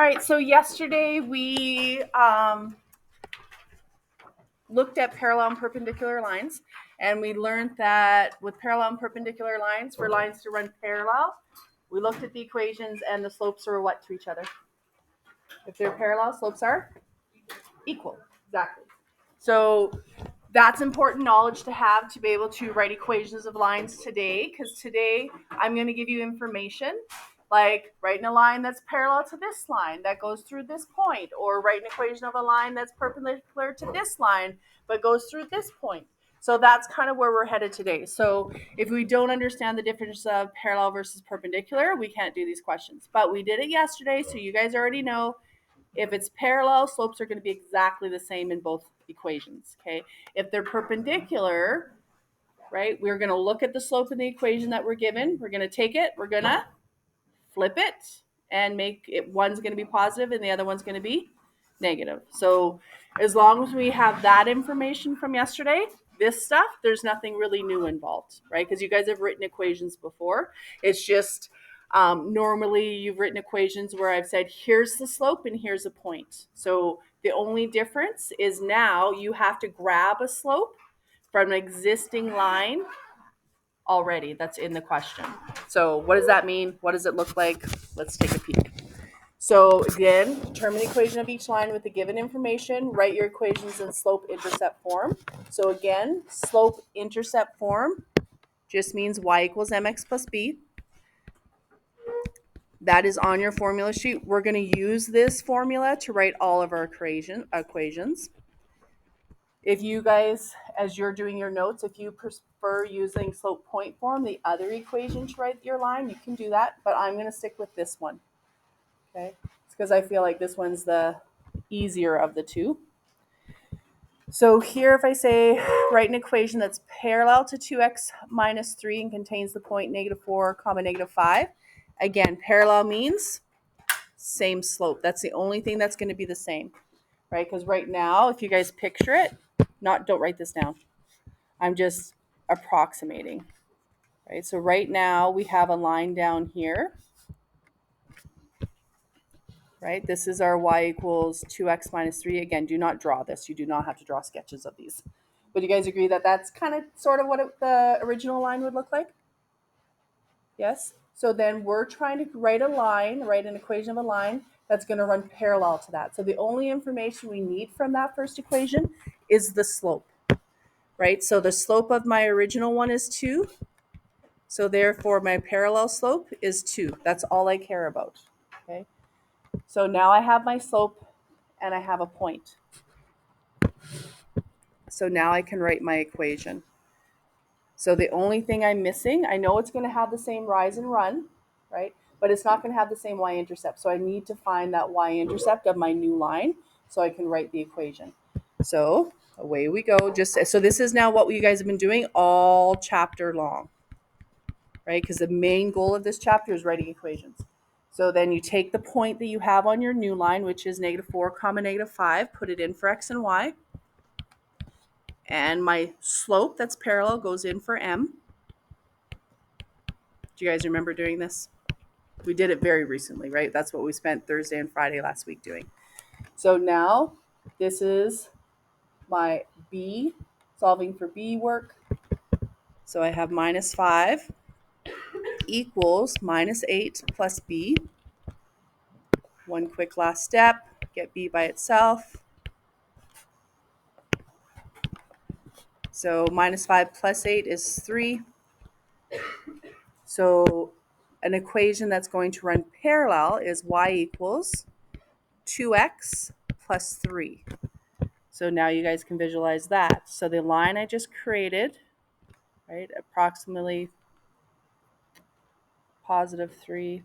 All right, so yesterday we looked at parallel and perpendicular lines, and we learned that with parallel and perpendicular lines, for lines to run parallel, we looked at the equations and the slopes are what to each other? If they're parallel, slopes are equal. Exactly. So that's important knowledge to have to be able to write equations of lines today, because today I'm going to give you information like writing a line that's parallel to this line that goes through this point, or write an equation of a line that's perpendicular to this line but goes through this point. So that's kind of where we're headed today. So if we don't understand the difference of parallel versus perpendicular, we can't do these questions. But we did it yesterday, so you guys already know if it's parallel, slopes are going to be exactly the same in both equations, okay? If they're perpendicular, right, we're going to look at the slope in the equation that we're given. We're going to take it, we're going to flip it, and make it, one's going to be positive and the other one's going to be negative. So as long as we have that information from yesterday, this stuff, there's nothing really new involved, right? Because you guys have written equations before. It's just normally you've written equations where I've said, here's the slope and here's a point. So the only difference is now you have to grab a slope from an existing line already that's in the question. So what does that mean? What does it look like? Let's take a peek. So again, determine the equation of each line with the given information. Write your equations in slope-intercept form. So again, slope-intercept form just means y equals mx plus b. That is on your formula sheet. We're going to use this formula to write all of our equations. If you guys, as you're doing your notes, if you prefer using slope point form, the other equation to write your line, you can do that. But I'm going to stick with this one. Okay, it's because I feel like this one's the easier of the two. So here, if I say write an equation that's parallel to 2x minus 3 and contains the point -4, -5. Again, parallel means same slope. That's the only thing that's going to be the same, right? Because right now, if you guys picture it, don't write this down. I'm just approximating, right? So right now we have a line down here, right? This is our y equals 2x minus 3. Again, do not draw this. You do not have to draw sketches of these. But you guys agree that that's kind of sort of what the original line would look like? Yes? So then we're trying to write an equation of a line that's going to run parallel to that. So the only information we need from that first equation is the slope, right? So the slope of my original one is 2. So therefore my parallel slope is 2. That's all I care about, okay? So now I have my slope and I have a point. So now I can write my equation. So the only thing I'm missing, I know it's going to have the same rise and run, right? But it's not going to have the same y-intercept. So I need to find that y-intercept of my new line so I can write the equation. So away we go. So this is now what you guys have been doing all chapter long, right? Because the main goal of this chapter is writing equations. So then you take the point that you have on your new line, which is -4, -5, put it in for x and y. And my slope that's parallel goes in for m. Do you guys remember doing this? We did it very recently, right? That's what we spent Thursday and Friday last week doing. So now this is my b, solving for b work. So I have -5 equals -8 plus b. One quick last step, get b by itself. So -5 plus 8 is 3. So an equation that's going to run parallel is y equals 2x plus 3. So now you guys can visualize that. So the line I just created, right, approximately +3.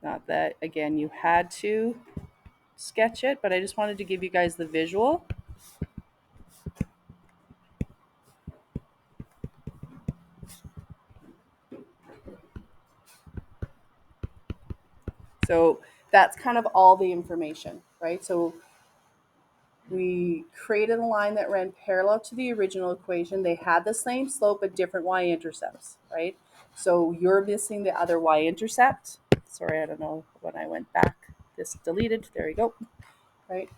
Not that, again, you had to sketch it, but I just wanted to give you guys the visual. So that's kind of all the information, right? So We created a line that ran parallel to the original equation. They had the same slope but different y-intercepts, right? So you're missing the other y-intercept. Sorry, I don't know when I went back. This deleted. There you go. Right?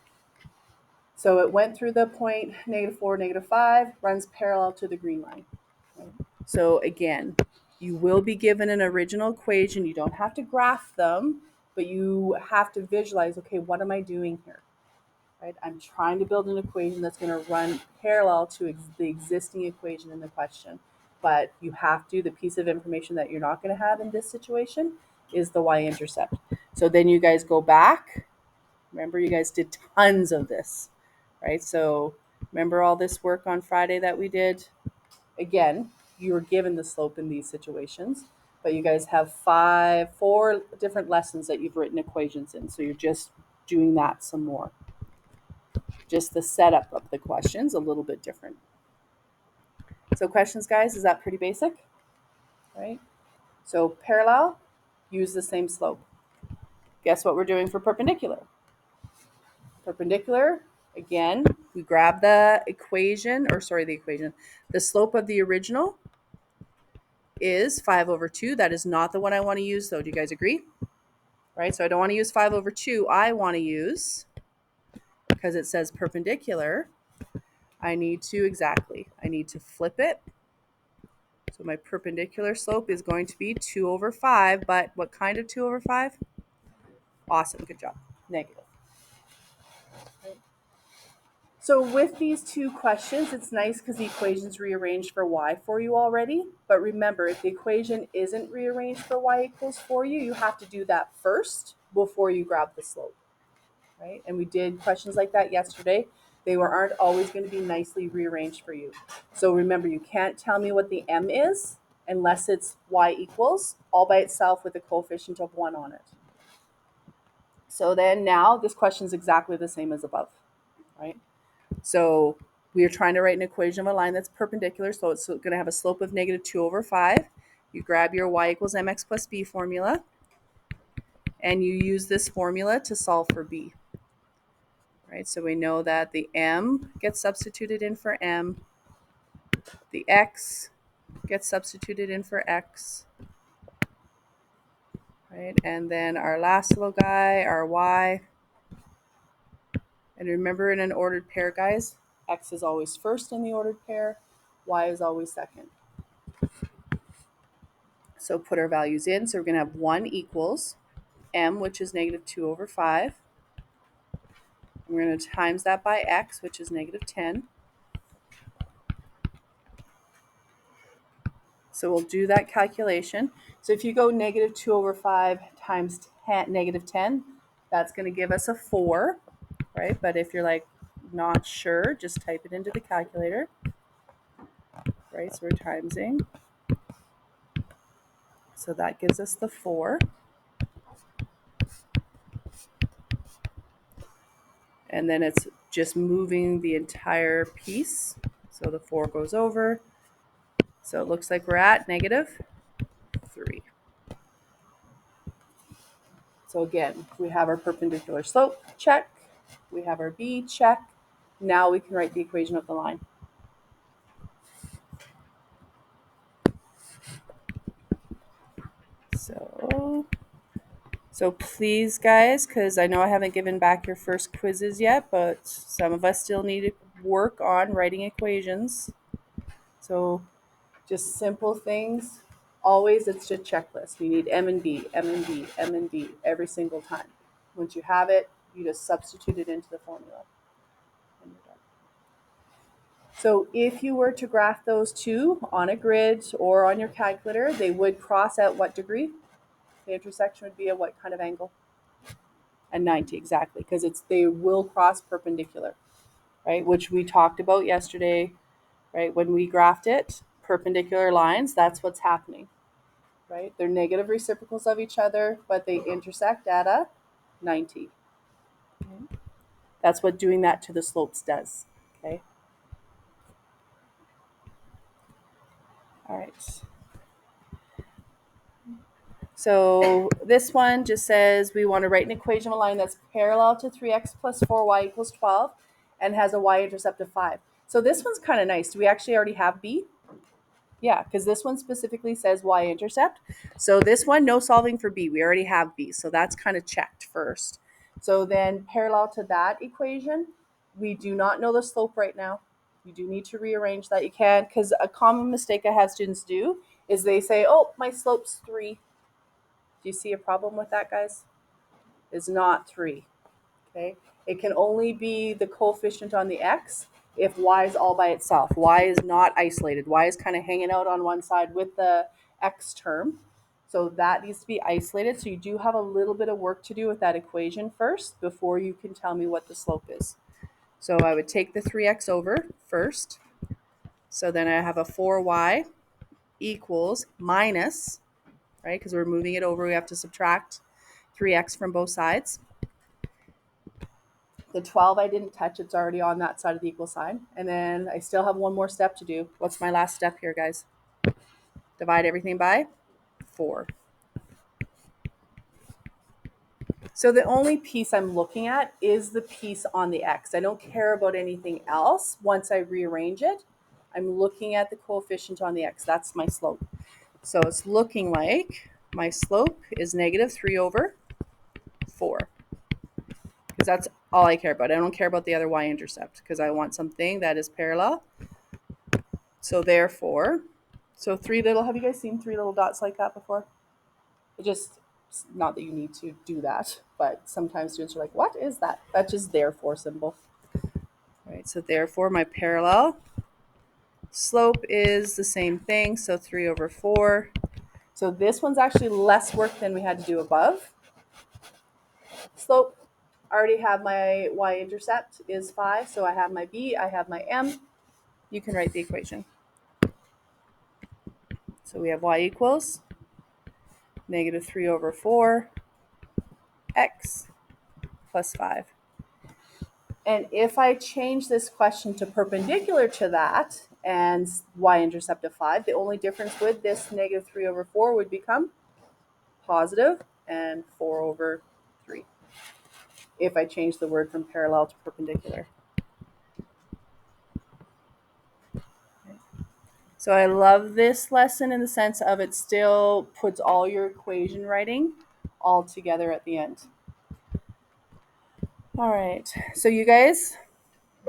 So it went through the point -4, -5, runs parallel to the green line. Right? So again, you will be given an original equation. You don't have to graph them, but you have to visualize, okay, what am I doing here? Right? I'm trying to build an equation that's going to run parallel to the existing equation in the question. But you have to, the piece of information that you're not going to have in this situation is the y-intercept. So then you guys go back. Remember, you guys did tons of this, right? So remember all this work on Friday that we did? Again, you were given the slope in these situations, but you guys have 4 different lessons that you've written equations in. So you're just doing that some more. Just the setup of the questions a little bit different. So questions, guys, is that pretty basic? Right? So parallel, use the same slope. Guess what we're doing for perpendicular? Perpendicular, again, we grab the slope of the original is 5/2. That is not the one I want to use, though. Do you guys agree? Right? So I don't want to use 5/2. I want to use, because it says perpendicular, I need to flip it. So my perpendicular slope is going to be 2/5, but what kind of 2/5? Awesome, good job. Negative. So with these two questions, it's nice because the equation's rearranged for y for you already. But remember, if the equation isn't rearranged for y equals for you, you have to do that first before you grab the slope, right? And we did questions like that yesterday. They aren't always going to be nicely rearranged for you. So remember, you can't tell me what the m is unless it's y equals all by itself with a coefficient of 1 on it. So then now this question is exactly the same as above, right? So we are trying to write an equation of a line that's perpendicular, so it's going to have a slope of -2/5. You grab your y equals mx plus b formula, and you use this formula to solve for b. Right? So we know that the m gets substituted in for m, the x gets substituted in for x, right? And then our last little guy, our y. And remember, in an ordered pair, guys, x is always first in the ordered pair, y is always second. So put our values in. So we're going to have 1 equals m, which is -2/5. We're going to times that by x, which is -10. So we'll do that calculation. So if you go -2/5 times -10, that's going to give us a 4, right? But if you're like not sure, just type it into the calculator, right? So we're timesing. So that gives us the 4. And then it's just moving the entire piece. So the 4 goes over. So it looks like we're at -3. So again, we have our perpendicular slope, check. We have our b, check. Now we can write the equation of the line. So please, guys, because I know I haven't given back your first quizzes yet, but some of us still need to work on writing equations. So just simple things. Always, it's just a checklist. You need m and b, m and b, m and b every single time. Once you have it, you just substitute it into the formula. So if you were to graph those two on a grid or on your calculator, they would cross at what degree? The intersection would be at what kind of angle? At 90, exactly, because they will cross perpendicular, right? Which we talked about yesterday, right? When we graphed it, perpendicular lines, that's what's happening, right? They're negative reciprocals of each other, but they intersect at a 90. Okay? That's what doing that to the slopes does, okay? All right. So this one just says we want to write an equation of a line that's parallel to 3x plus 4y equals 12 and has a y-intercept of 5. So this one's kind of nice. Do we actually already have B? Yeah, because this one specifically says y-intercept. So this one, no solving for B. We already have B. So that's kind of checked first. So then parallel to that equation, we do not know the slope right now. You do need to rearrange that. You can, because a common mistake I have students do is they say, oh, my slope's 3. Do you see a problem with that, guys? It's not 3. Okay, it can only be the coefficient on the x if y is all by itself. Y is not isolated. Y is kind of hanging out on one side with the x term. So that needs to be isolated. So you do have a little bit of work to do with that equation first before you can tell me what the slope is. So I would take the 3x over first. So then I have a 4y equals minus, right? Because we're moving it over, we have to subtract 3x from both sides. The 12 I didn't touch. It's already on that side of the equal sign. And then I still have one more step to do. What's my last step here, guys? Divide everything by 4. So the only piece I'm looking at is the piece on the x. I don't care about anything else once I rearrange it. I'm looking at the coefficient on the x. That's my slope. So it's looking like my slope is negative 3 over 4. Because that's all I care about. I don't care about the other y-intercept because I want something that is parallel. So therefore, so have you guys seen 3 little dots like that before? It just, not that you need to do that, but sometimes students are like, what is that? That's just therefore symbol. All right, so therefore my parallel slope is the same thing. So 3 over 4. So this one's actually less work than we had to do above. Slope, I already have my y-intercept is 5. So I have my B, I have my M. You can write the equation. So we have y equals negative 3 over 4 x plus 5. And if I change this question to perpendicular to that and y-intercept of 5, the only difference with this negative 3 over 4 would become positive and 4 over 3 if I change the word from parallel to perpendicular. So I love this lesson in the sense of it still puts all your equation writing all together at the end. All right, so you guys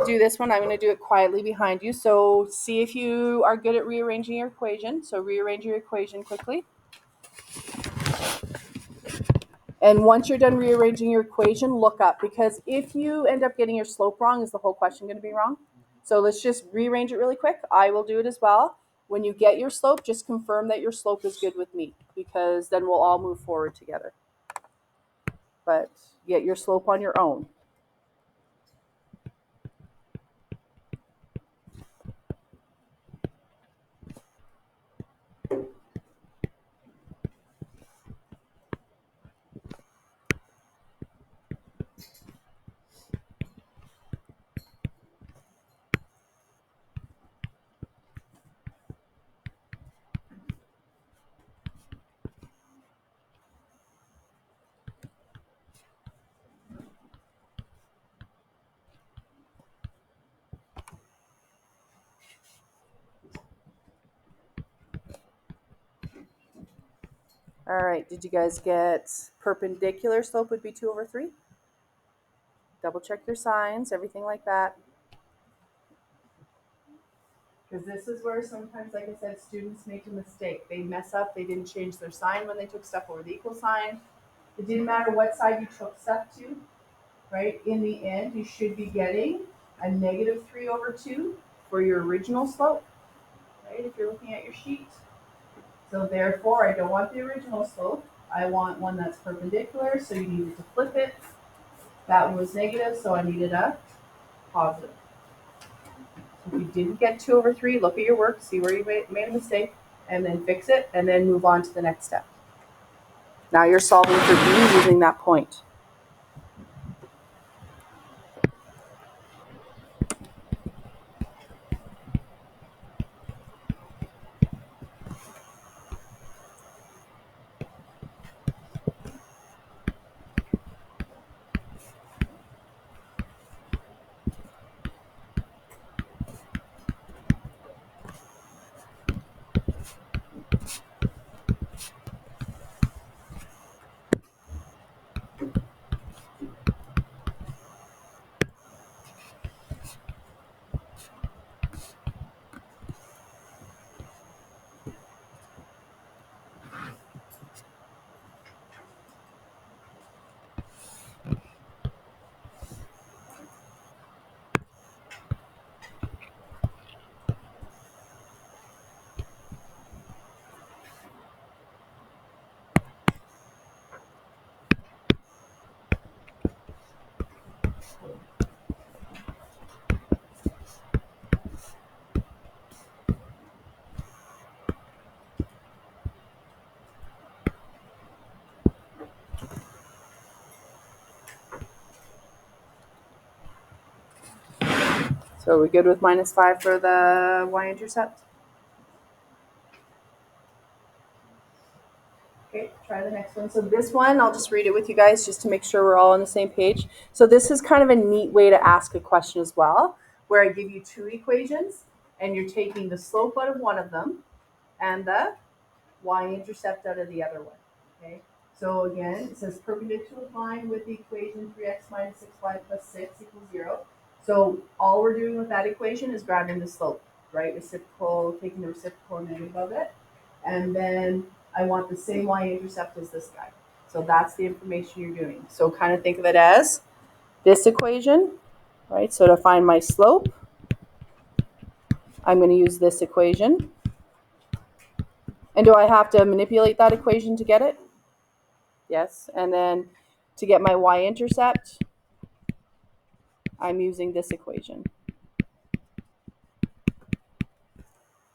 do this one. I'm going to do it quietly behind you. So see if you are good at rearranging your equation. So rearrange your equation quickly. And once you're done rearranging your equation, look up, because if you end up getting your slope wrong, is the whole question going to be wrong? So let's just rearrange it really quick. I will do it as well. When you get your slope, just confirm that your slope is good with me, because then we'll all move forward together. But get your slope on your own. All right, did you guys get perpendicular slope would be 2 over 3? Double check your signs, everything like that. Because this is where sometimes, like I said, students make a mistake. They mess up, they didn't change their sign when they took stuff over the equal sign. It didn't matter what side you took stuff to, right? In the end, you should be getting a negative 3 over 2 for your original slope, right? If you're looking at your sheet. So therefore, I don't want the original slope. I want one that's perpendicular, so you needed to flip it. That one was negative, so I needed a positive. So if you didn't get 2 over 3, look at your work, see where you made a mistake, and then fix it, and then move on to the next step. Now you're solving for B using that point. So are we good with -5 for the y-intercept? Okay, try the next one. So this one, I'll just read it with you guys just to make sure we're all on the same page. So this is kind of a neat way to ask a question as well, where I give you two equations and you're taking the slope out of one of them and the y-intercept out of the other one. Okay. So again, it says perpendicular line with the equation 3x minus 6y plus 6 equals 0. So all we're doing with that equation is grabbing the slope, right? Reciprocal, taking the reciprocal negative of it. And then I want the same y-intercept as this guy. So that's the information you're doing. So kind of think of it as this equation, right? So to find my slope, I'm going to use this equation. And do I have to manipulate that equation to get it? Yes. And then to get my y-intercept, I'm using this equation.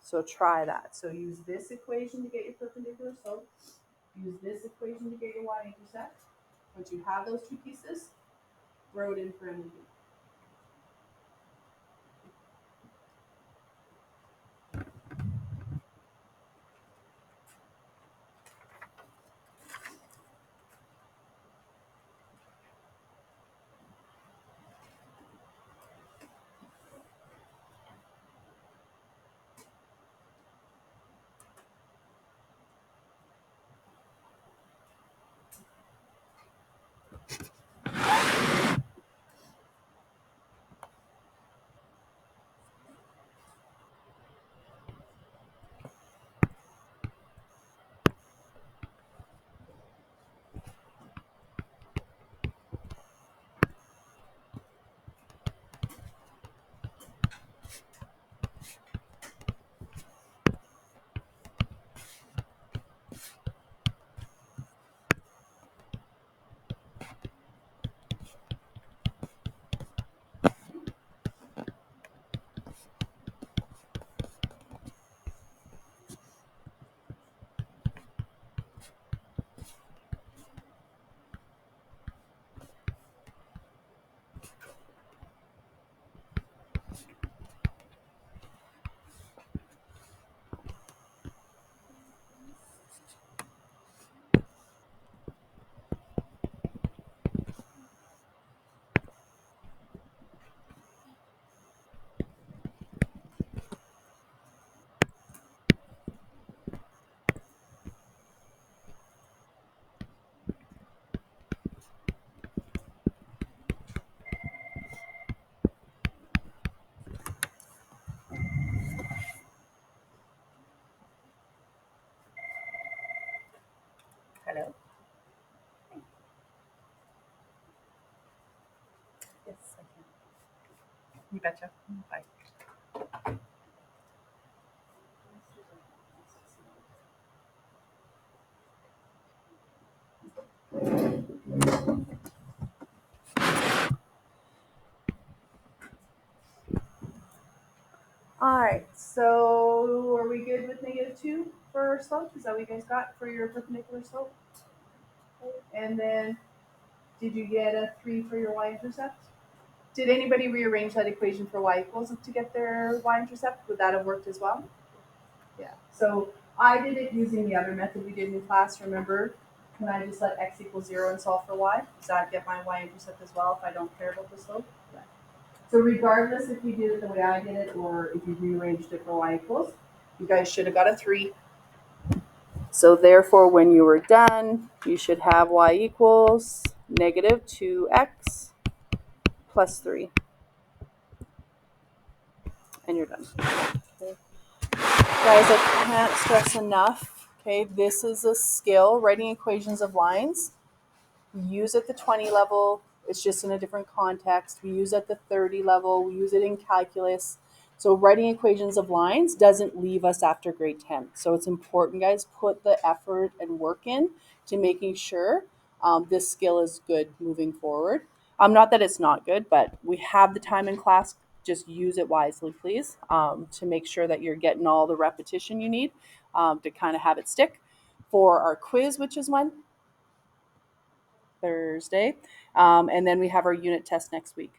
So try that. So use this equation to get your perpendicular slope. Use this equation to get your y-intercept. Once you have those two pieces, throw it in for M10C. Hello. Yes, I can. You betcha. Bye. All right, so are we good with -2 for slope? Is that what you guys got for your perpendicular slope? And then did you get a 3 for your y-intercept? Did anybody rearrange that equation for y equals to get their y-intercept? Would that have worked as well? Yeah. So I did it using the other method we did in class, remember? Can I just let x equal 0 and solve for y? Does that get my y-intercept as well if I don't care about the slope? Yeah. So regardless if you did it the way I did it or if you rearranged it for y equals, you guys should have got a 3. So therefore, when you were done, you should have y equals -2x plus 3. And you're done. Okay. Guys, I can't stress enough, okay, this is a skill, writing equations of lines. We use it at the 20 level, it's just in a different context. We use it at the 30 level, we use it in calculus. So writing equations of lines doesn't leave us after grade 10. So it's important, guys, put the effort and work in to making sure this skill is good moving forward. Not that it's not good, but we have the time in class. Just use it wisely, please, to make sure that you're getting all the repetition you need to kind of have it stick. For our quiz, which is when? Thursday. And then we have our unit test next week.